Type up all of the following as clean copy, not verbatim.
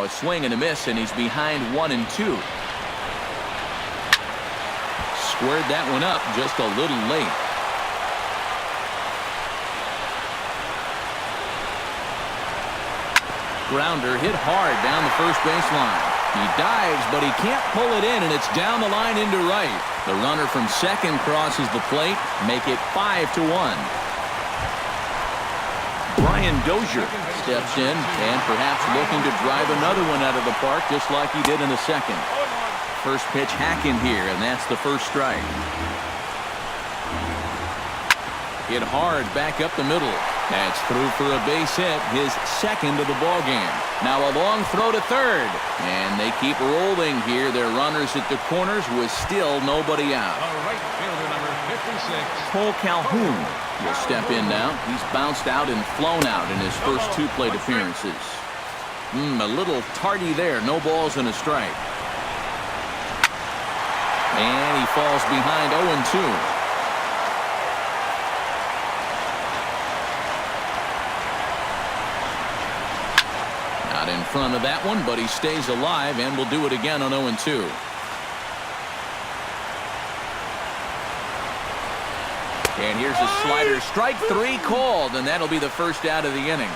Now a swing and a miss, and he's behind 1-2. Squared that one up just a little late. Grounder hit hard down the first baseline. He dives, but he can't pull it in, and it's down the line into right. The runner from second crosses the plate, make it 5-1. Brian Dozier steps in and perhaps looking to drive another one out of the park just like he did in the second. First pitch hacking here, and that's the first strike. Hit hard back up the middle. That's through for a base hit, his second of the ball game. Now a long throw to third, and they keep rolling here. Their runners at the corners with still nobody out. Right fielder number 56. Cole Calhoun will step in now. He's bounced out and flown out in his first two plate appearances. A little tardy there. No balls and a strike. And he falls behind 0-2. Not in front of that one, but he stays alive and will do it again on 0-2. And here's a slider. Strike three called, and that'll be the first out of the inning.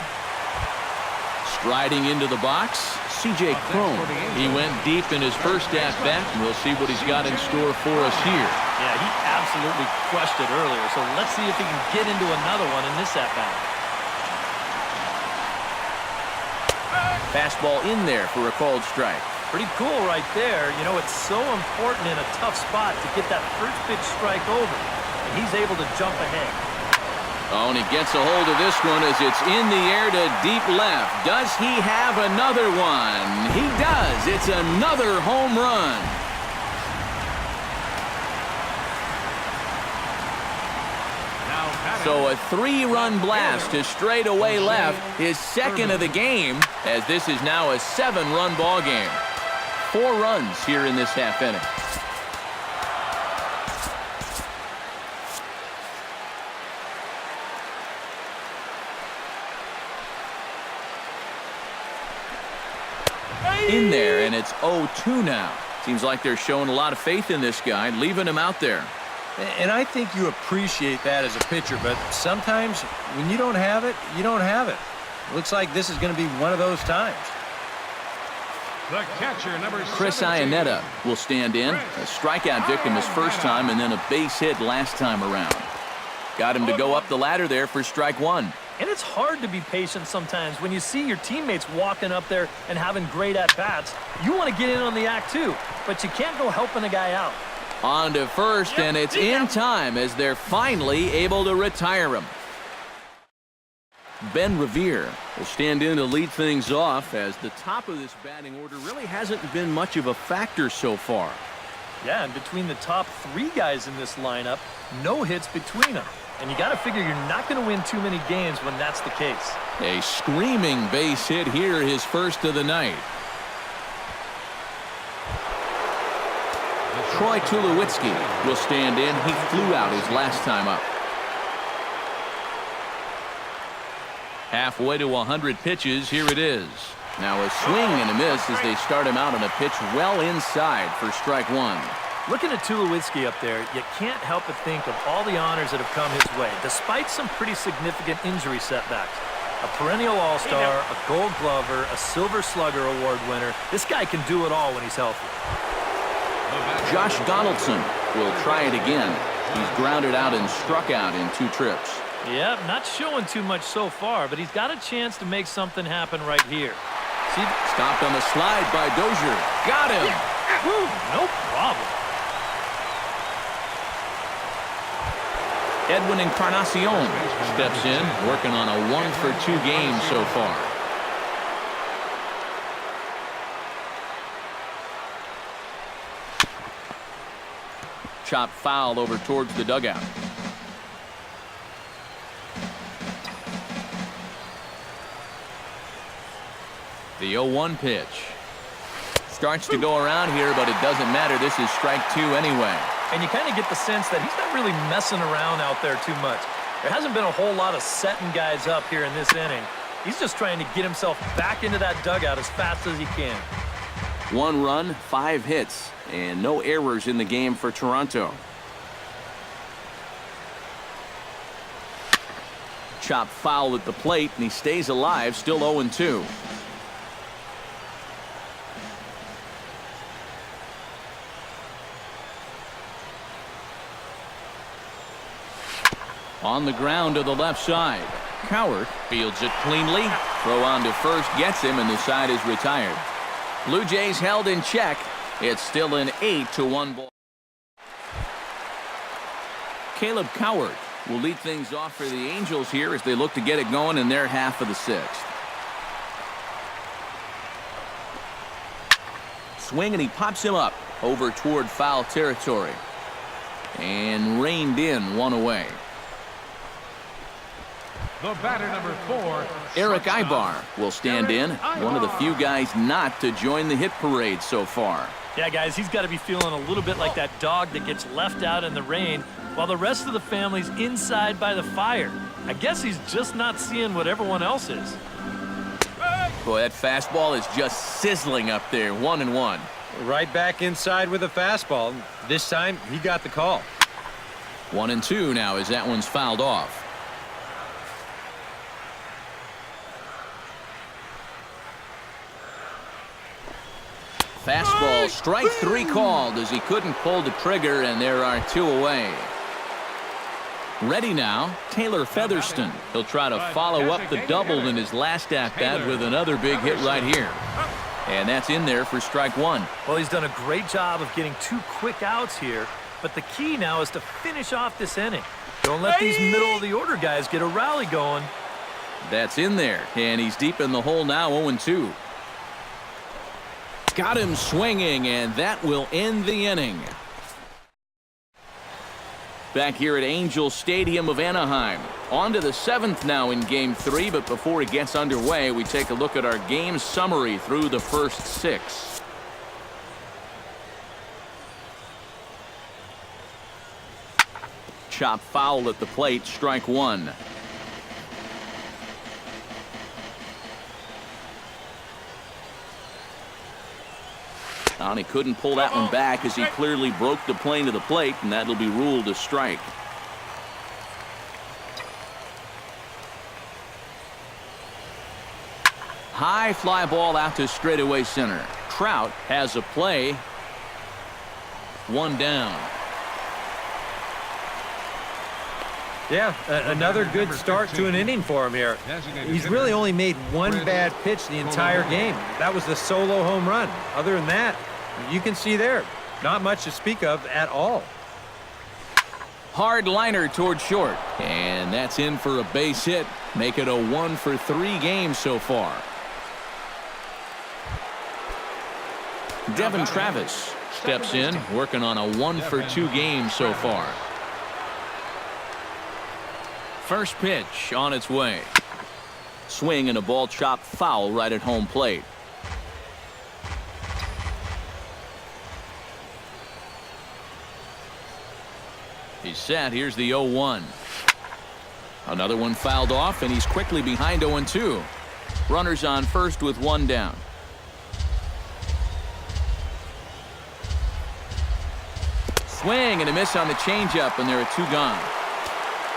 Striding into the box, C.J. Cron. He went deep in his first at-bat, and we'll see what he's got in store for us here. Yeah, he absolutely crushed it earlier, so let's see if he can get into another one in this at-bat. Fastball in there for a called strike. Pretty cool right there. You know, it's so important in a tough spot to get that first pitch strike over. And he's able to jump ahead. Oh, and he gets a hold of this one as it's in the air to deep left. Does he have another one? He does. It's another home run. So a three-run blast to straightaway left, his second of the game, as this is now a 7-run ball game. 4 runs here in this half inning. In there, and it's 0-2 now. Seems like they're showing a lot of faith in this guy, leaving him out there. And I think you appreciate that as a pitcher, but sometimes when you don't have it, you don't have it. Looks like this is going to be one of those times. The catcher, number Chris 17. Iannetta will stand in. A strikeout victim his first time, and then a base hit last time around. Got him to go up the ladder there for strike one. And it's hard to be patient sometimes when you see your teammates walking up there and having great at-bats. You want to get in on the act too, but you can't go helping a guy out. On to first, and it's in time as they're finally able to retire him. Ben Revere will stand in to lead things off as the top of this batting order really hasn't been much of a factor so far. Yeah, and between the top 3 guys in this lineup, no hits between them. And you got to figure you're not going to win too many games when that's the case. A screaming base hit here, his first of the night. Troy Tulowitzki will stand in. He flew out his last time up. Halfway to 100 pitches, here it is. Now a swing and a miss as they start him out on a pitch well inside for strike one. Looking at Tulowitzki up there, you can't help but think of all the honors that have come his way, despite some pretty significant injury setbacks. A perennial all-star, a gold glover, a silver slugger award winner. This guy can do it all when he's healthy. Josh Donaldson will try it again. He's grounded out and struck out in 2 trips. Yep, not showing too much so far, but he's got a chance to make something happen right here. See, stopped on the slide by Dozier. Got him. Woo, no problem. Edwin Encarnacion steps in, working on a 1-for-2 game so far. Chop foul over towards the dugout. The 0-1 pitch. Starts to go around here, but it doesn't matter. This is strike 2 anyway. And you kind of get the sense that he's not really messing around out there too much. There hasn't been a whole lot of setting guys up here in this inning. He's just trying to get himself back into that dugout as fast as he can. 1 run, 5 hits, and no errors in the game for Toronto. Chop foul at the plate, and he stays alive, still 0-2. On the ground to the left side. Cowart fields it cleanly. Throw on to first gets him, and the side is retired. Blue Jays held in check. It's still an 8-1 ball. Caleb Cowart will lead things off for the Angels here as they look to get it going in their half of the 6th. Swing, and he pops him up over toward foul territory. And reined in, 1 away. The batter, number 4. Eric Ibar will stand in, one of the few guys not to join the hit parade so far. Yeah, guys, he's got to be feeling a little bit like that dog that gets left out in the rain while the rest of the family's inside by the fire. I guess he's just not seeing what everyone else is. Boy, that fastball is just sizzling up there, 1-1. Right back inside with a fastball. This time, he got the call. 1-2 now as that one's fouled off. Fastball, strike 3 called as he couldn't pull the trigger, and there are 2 away. Ready now, Taylor Featherston. He'll try to follow up the double in his last at-bat with another big hit right here. And that's in there for strike 1. Well, he's done a great job of getting 2 quick outs here, but the key now is to finish off this inning. Don't let these middle-of-the-order guys get a rally going. That's in there, and he's deep in the hole now, 0-2. Got him swinging, and that will end the inning. Back here at Angel Stadium of Anaheim. On to the 7th now in Game 3, but before it gets underway, we take a look at our game summary through the first 6. Chop foul at the plate, strike 1. And he couldn't pull that one back as he clearly broke the plane to the plate, and that'll be ruled a strike. High fly ball out to straightaway center. Trout has a play. 1 down. Yeah, another good start to an inning for him here. He's really only made 1 bad pitch the entire game. That was the solo home run. Other than that, you can see there, not much to speak of at all. Hard liner toward short, and that's in for a base hit. Make it a 1 for 3 games so far. Devin Travis steps in, working on a 1 for 2 games so far. First pitch on its way. Swing and a ball chopped foul right at home plate. He's set. Here's the 0-1. Another one fouled off, and he's quickly behind 0-2. Runners on first with 1 down. Swing and a miss on the changeup, and there are 2 gone.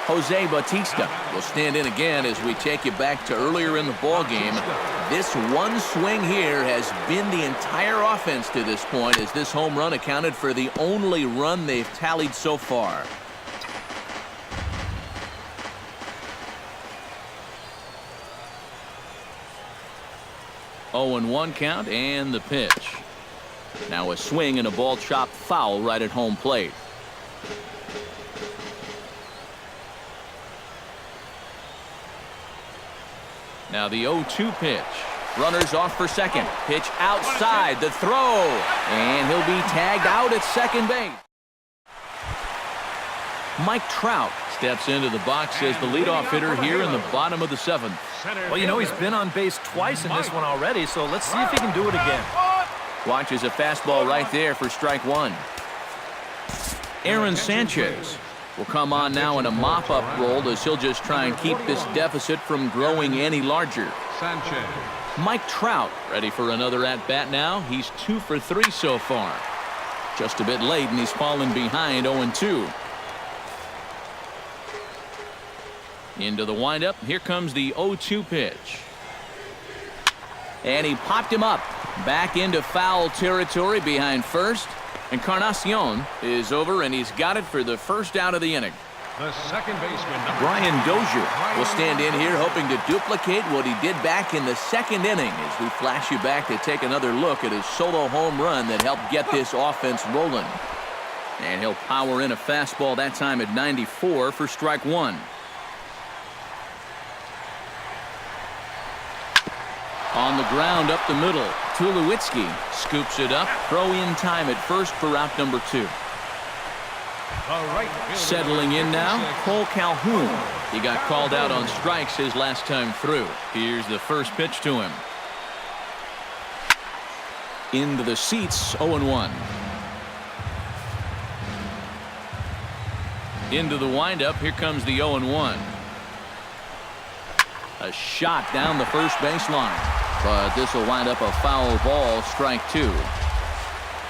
Jose Bautista will stand in again as we take you back to earlier in the ball game. This one swing here has been the entire offense to this point, as this home run accounted for the only run they've tallied so far. Oh, 0-1 count, and the pitch. Now a swing and a ball chopped foul right at home plate. Now the 0-2 pitch. Runners off for second. Pitch outside. The throw. And he'll be tagged out at second base. Mike Trout steps into the box as the leadoff hitter here in the bottom of the 7th. Well, you know, he's been on base twice in this one already, so let's see if he can do it again. Watches a fastball right there for strike 1. Aaron Sanchez will come on now in a mop-up role as he'll just try and keep this deficit from growing any larger. Sanchez. Mike Trout ready for another at-bat now. He's 2 for 3 so far. Just a bit late, and he's fallen behind 0-2. Into the windup. Here comes the 0-2 pitch. And he popped him up. Back into foul territory behind first. Encarnacion is over, and he's got it for the first out of the inning. The second baseman, Brian Dozier will stand in here hoping to duplicate what he did back in the second inning as we flash you back to take another look at his solo home run that helped get this offense rolling. And he'll power in a fastball that time at 94 for strike one. On the ground up the middle, Tulowitzki scoops it up. Throw in time at first for out number 2. Settling in now, Cole Calhoun. He got called out on strikes his last time through. Here's the first pitch to him. Into the seats, 0-1. Into the windup, here comes the 0-1. A shot down the first baseline. But this will wind up a foul ball, strike 2.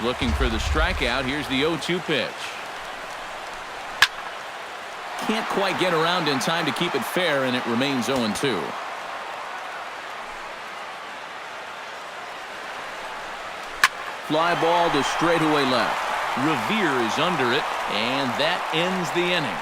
Looking for the strikeout. Here's the 0-2 pitch. Can't quite get around in time to keep it fair, and it remains 0-2. Fly ball to straightaway left. Revere is under it, and that ends the inning.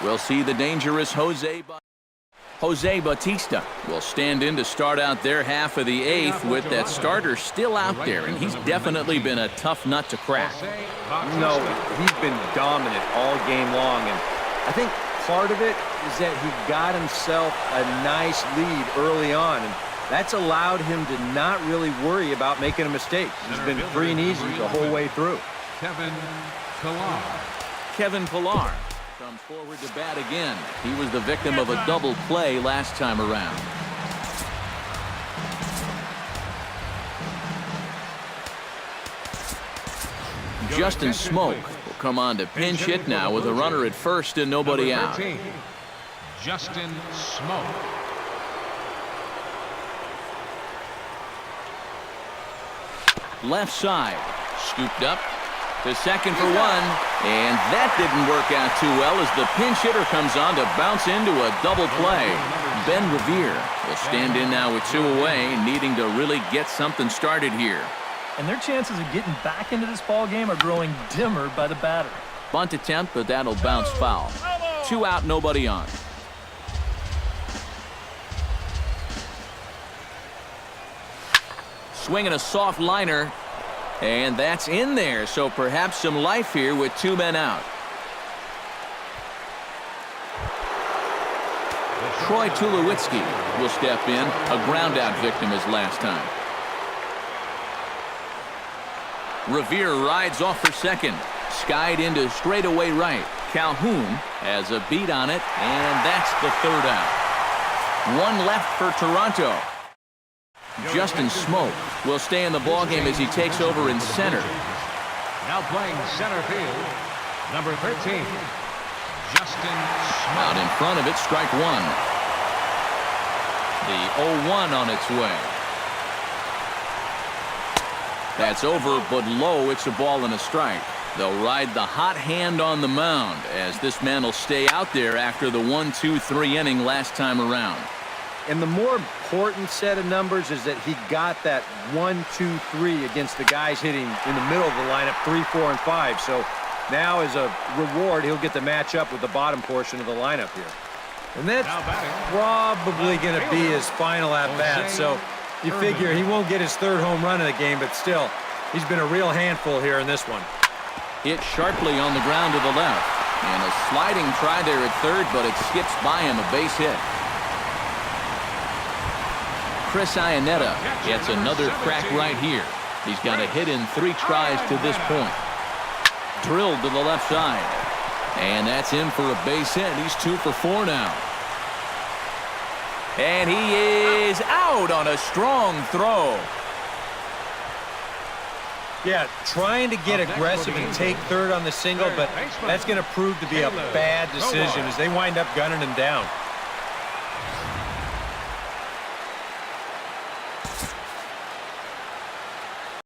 We'll see the dangerous Jose Bautista will stand in to start out their half of the 8th with that starter still out there, and he's definitely been a tough nut to crack. No, he's been dominant all game long, and I think part of it is that he got himself a nice lead early on, and that's allowed him to not really worry about making a mistake. He's been free and easy the whole way through. Kevin Pillar comes forward to bat again. He was the victim of a double play last time around. Justin Smoke will come on to pinch hit now with a runner at first and nobody out. Justin Smoke. Left side, scooped up to second for 1, and that didn't work out too well as the pinch hitter comes on to bounce into a double play. Ben Revere will stand in now with 2 away, needing to really get something started here. And their chances of getting back into this ball game are growing dimmer by the batter. Bunt attempt, but that'll bounce foul. 2 out, nobody on. Swinging a soft liner, and that's in there, so perhaps some life here with 2 men out. Troy Tulowitzki will step in, a ground-out victim as last time. Revere rides off for second, skied into straightaway right. Calhoun has a beat on it, and that's the 3rd out. 1 left for Toronto. Justin Smoke will stay in the ballgame as he takes over in center. Now playing center field, number 13, Justin Smoke. Out in front of it, strike 1. The 0-1 on its way. That's over, but low. It's a ball and a strike. They'll ride the hot hand on the mound as this man will stay out there after the 1-2-3 inning last time around. And the more important set of numbers is that he got that 1, 2, 3 against the guys hitting in the middle of the lineup, 3, 4, and 5. So now as a reward, he'll get to match up with the bottom portion of the lineup here. And that's probably going to be his final at-bat. So you figure he won't get his 3rd home run in the game, but still, he's been a real handful here in this one. Hit sharply on the ground to the left. And a sliding try there at 3rd, but it skips by him, a base hit. Chris Iannetta gets another crack right here. He's got a hit in 3 tries to this point. Drilled to the left side. And that's in for a base hit. He's 2 for 4 now. And he is out on a strong throw. Yeah, trying to get aggressive and take third on the single, but that's going to prove to be a bad decision as they wind up gunning him down.